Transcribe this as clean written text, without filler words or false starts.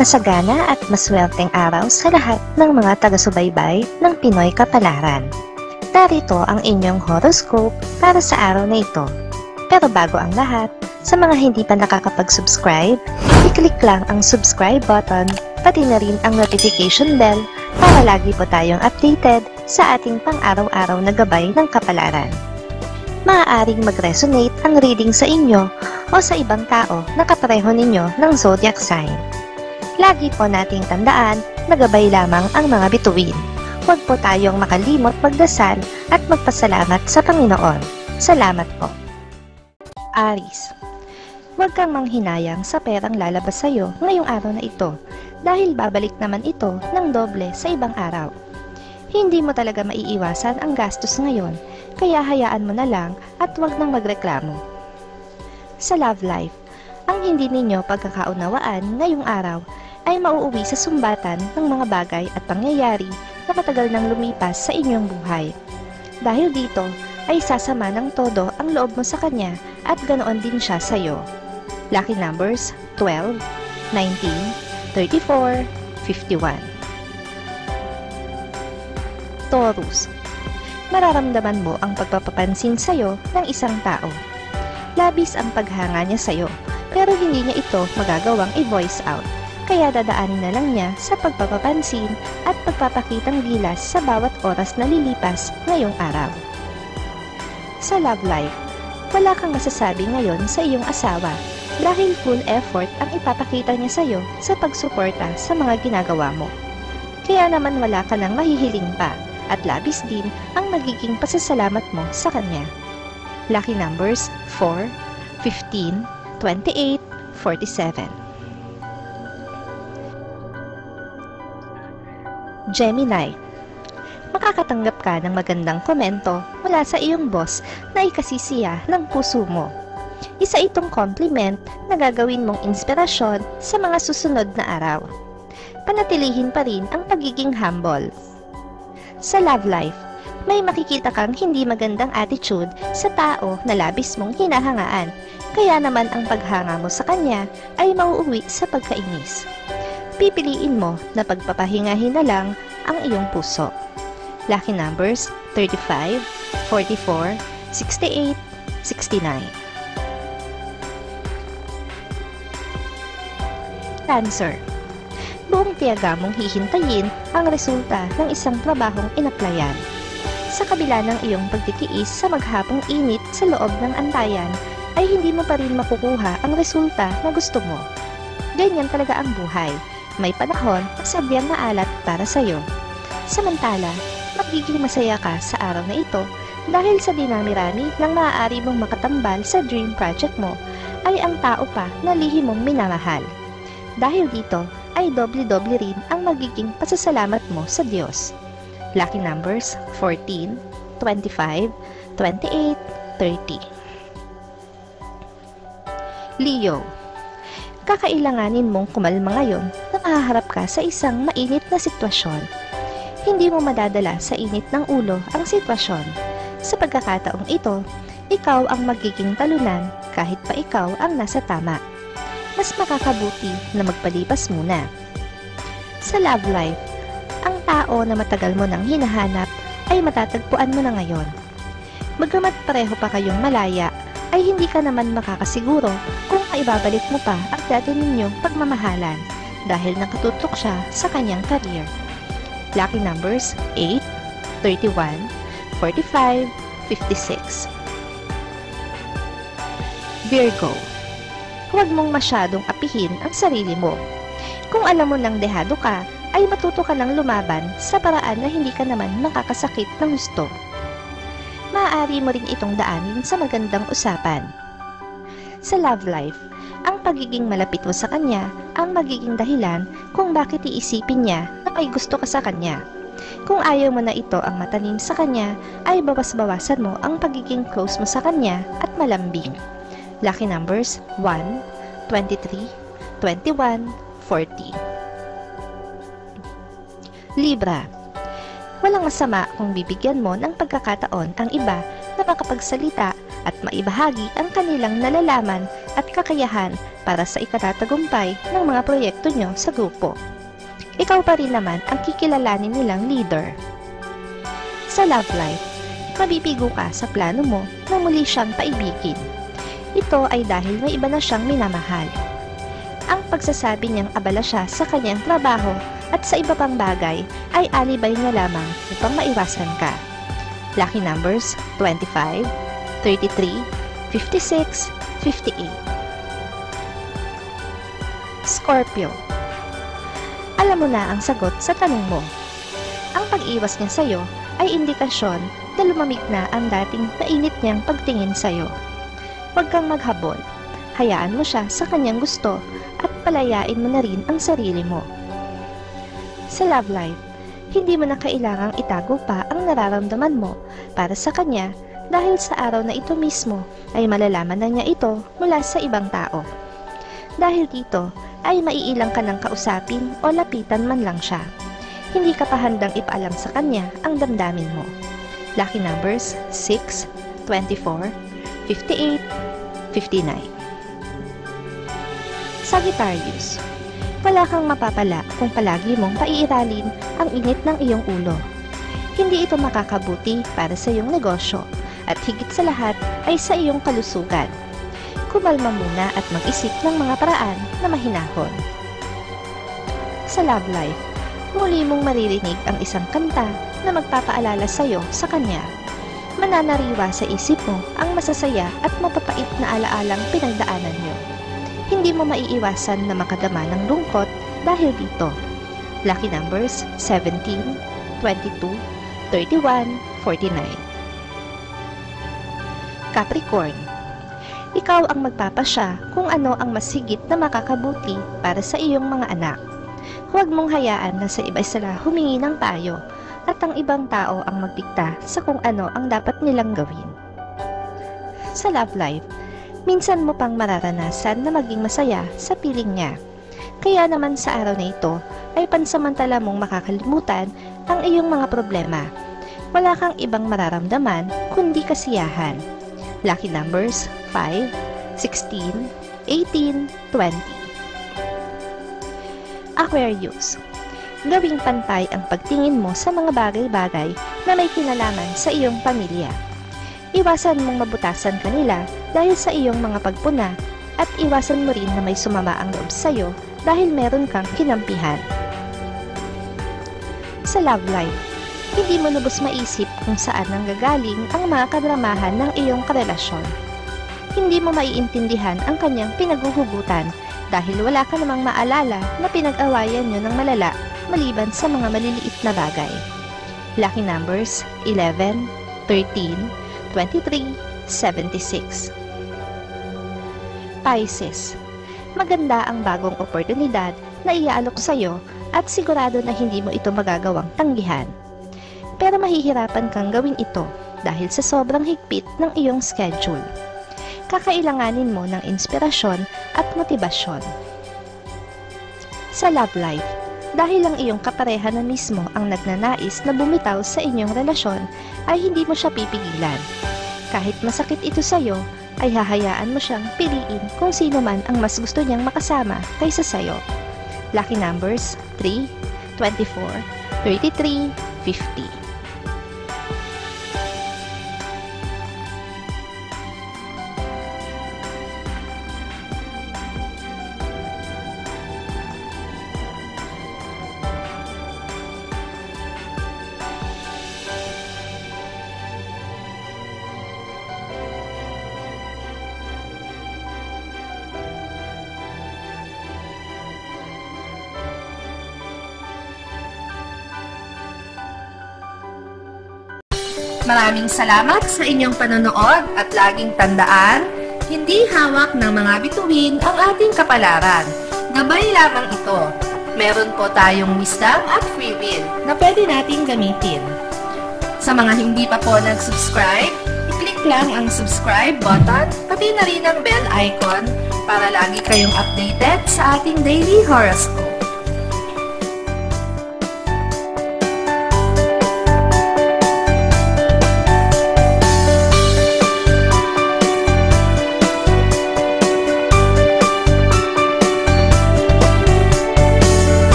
Masagana at maswerteng araw sa lahat ng mga taga-subaybay ng Pinoy Kapalaran. Narito ang inyong horoscope para sa araw na ito. Pero bago ang lahat, sa mga hindi pa nakakapag-subscribe, i-click lang ang subscribe button, pati na rin ang notification bell para lagi po tayong updated sa ating pang-araw-araw na gabay ng kapalaran. Maaaring mag-resonate ang reading sa inyo o sa ibang tao na kapareho ninyo ng zodiac sign. Lagi po nating tandaan na gabay lamang ang mga bituin. Huwag po tayong makalimot magdasal at magpasalamat sa Panginoon. Salamat po. Aries, huwag kang manghinayang sa perang lalabas sa iyo ngayong araw na ito dahil babalik naman ito ng doble sa ibang araw. Hindi mo talaga maiiwasan ang gastos ngayon, kaya hayaan mo na lang at huwag nang magreklamo. Sa love life, ang hindi ninyo pagkakaunawaan ngayong araw ay mauuwi sa sumbatan ng mga bagay at pangyayari na matagal nang lumipas sa inyong buhay. Dahil dito ay sasama ng todo ang loob mo sa kanya at ganoon din siya sa iyo. Lucky numbers 12, 19, 34, 51. Taurus, mararamdaman mo ang pagpapapansin sa iyo ng isang tao. Labis ang paghanga niya sa iyo, pero hindi niya ito magagawang i-voice out. Kaya dadaanin na lang niya sa pagpapapansin at pagpapakitang gilas sa bawat oras na lilipas ngayong araw. Sa love life, wala kang masasabi ngayon sa iyong asawa dahil full effort ang ipapakita niya sa iyo sa pagsuporta sa mga ginagawa mo. Kaya naman wala ka nang mahihiling pa at labis din ang magiging pasasalamat mo sa kanya. Lucky numbers 4, 15, 28, 47. Gemini, makakatanggap ka ng magandang komento mula sa iyong boss na ikasisiya ng puso mo. Isa itong compliment na gagawin mong inspirasyon sa mga susunod na araw. Panatilihin pa rin ang pagiging humble. Sa love life, may makikita kang hindi magandang attitude sa tao na labis mong hinahangaan, kaya naman ang paghanga mo sa kanya ay mauuwi sa pagkainis. Pipiliin mo na pagpapahingahin na lang ang iyong puso. Lucky numbers 35, 44, 68, 69. Cancer, buong tiyaga mong hihintayin ang resulta ng isang trabahong inaplayan. Sa kabila ng iyong pagtitiis sa maghapong init sa loob ng antayan, ay hindi mo pa rin makukuha ang resulta na gusto mo. Ganyan talaga ang buhay. May panahon at sabyang na alat para sa iyo. Samantala, magiging masaya ka sa araw na ito dahil sa dinami-rami ng maaari mong makatambal sa dream project mo ay ang tao pa na lihim mong minamahal. Dahil dito ay doble-doble rin ang magiging pasasalamat mo sa Diyos. Lucky numbers 14, 25, 28, 30. Leo, kakailanganin mong kumalma ngayon na mahaharap ka sa isang mainit na sitwasyon. Hindi mo madadala sa init ng ulo ang sitwasyon. Sa pagkakataong ito, ikaw ang magiging talunan kahit pa ikaw ang nasa tama. Mas makakabuti na magpalipas muna. Sa love life, ang tao na matagal mo nang hinahanap ay matatagpuan mo na ngayon. Bagamat pareho pa kayong malaya, ay hindi ka naman makakasiguro kung maibabalik mo pa ang dati ninyong pagmamahalan dahil nakatutok siya sa kanyang career. Lucky numbers 8, 31, 45, 56. Virgo, huwag mong masyadong apihin ang sarili mo. Kung alam mo nang dehado ka, ay matuto ka ng lumaban sa paraan na hindi ka naman makakasakit ng gusto. Maaari mo rin itong daanin sa magandang usapan. Sa love life, ang pagiging malapit mo sa kanya ang magiging dahilan kung bakit iisipin niya na may gusto ka sa kanya. Kung ayaw mo na ito ang matanim sa kanya, ay bawas-bawasan mo ang pagiging close mo sa kanya at malambing. Lucky numbers 1, 23, 21, 40. Libra, walang masama kung bibigyan mo ng pagkakataon ang iba na makapagsalita at maibahagi ang kanilang nalalaman at kakayahan para sa ikatatagumpay ng mga proyekto nyo sa grupo. Ikaw pa rin naman ang kikilalanin nilang leader. Sa love life, mabibigo ka sa plano mo na muli siyang paibigin. Ito ay dahil may iba na siyang minamahal. Ang pagsasabi niyang abala siya sa kanyang trabaho at sa iba pang bagay ay alibay niya lamang upang maiwasan ka. Lucky numbers 25, 33, 56, 58. Scorpio. Alam mo na ang sagot sa tanong mo. Ang pag-iwas niya sa'yo ay indikasyon na lumamig na ang dating mainit niyang pagtingin sa'yo. Huwag kang maghabol. Hayaan mo siya sa kanyang gusto at palayain mo na rin ang sarili mo. Sa love life, hindi mo na kailangang itago pa ang nararamdaman mo para sa kanya dahil sa araw na ito mismo ay malalaman na niya ito mula sa ibang tao. Dahil dito ay maiilang ka ng kausapin o lapitan man lang siya. Hindi ka pa handang ipaalam sa kanya ang damdamin mo. Lucky numbers 6, 24, 58, 59. Sagittarius. Wala kang mapapala kung palagi mong paiiralin ang init ng iyong ulo. Hindi ito makakabuti para sa iyong negosyo at higit sa lahat ay sa iyong kalusugan. Kumalma muna at mag-isip ng mga paraan na mahinahon. Sa love life, muli mong maririnig ang isang kanta na magpapaalala sa iyo sa kanya. Mananariwa sa isip mo ang masasaya at mapapait na alaalang pinagdaanan niyo. Hindi mo maiiwasan na makadama ng lungkot dahil dito. Lucky numbers 17, 22, 31, 49. Capricorn. Ikaw ang magpapasya kung ano ang mas higit na makakabuti para sa iyong mga anak. Huwag mong hayaan na sa iba sila humingi ng payo at ang ibang tao ang magdikta sa kung ano ang dapat nilang gawin. Sa love life, minsan mo pang mararanasan na maging masaya sa piling niya. Kaya naman sa araw na ito ay pansamantala mong makakalimutan ang iyong mga problema. Wala kang ibang mararamdaman kundi kasiyahan. Lucky numbers 5, 16, 18, 20. Aquarius. Gawing pantay ang pagtingin mo sa mga bagay-bagay na may kinalaman sa iyong pamilya. Iwasan mong mabutasan kanila dahil sa iyong mga pagpuna at iwasan mo rin na may sumama ang loob sa iyo dahil meron kang kinampihan. Sa love life, hindi mo lubos maisip kung saan nanggagaling ang mga kadramahan ng iyong karelasyon. Hindi mo maiintindihan ang kanyang pinaghuhugutan dahil wala ka namang maalala na pinag-awayan nyo ng malala maliban sa mga maliliit na bagay. Lucky numbers 11, 13, 23, 76. Pisces. Maganda ang bagong oportunidad na iaalok sa iyo at sigurado na hindi mo ito magagawang tanggihan. Pero mahihirapan kang gawin ito dahil sa sobrang higpit ng iyong schedule. Kakailanganin mo ng inspirasyon at motibasyon. Sa love life, dahil ang iyong kapareha na mismo ang nagnanais na bumitaw sa inyong relasyon, ay hindi mo siya pipigilan. Kahit masakit ito sa iyo, ay hahayaan mo siyang piliin kung sino man ang mas gusto niyang makasama kaysa sa iyo. Lucky numbers 3, 24, 33, 50. Maraming salamat sa inyong panonood at laging tandaan, hindi hawak ng mga bituin ang ating kapalaran. Gabay lamang ito. Meron po tayong wisdom at free will na pwede nating gamitin. Sa mga hindi pa po nag-subscribe, i-click lang ang subscribe button, pati na rin ang bell icon para lagi kayong updated sa ating daily horoscope.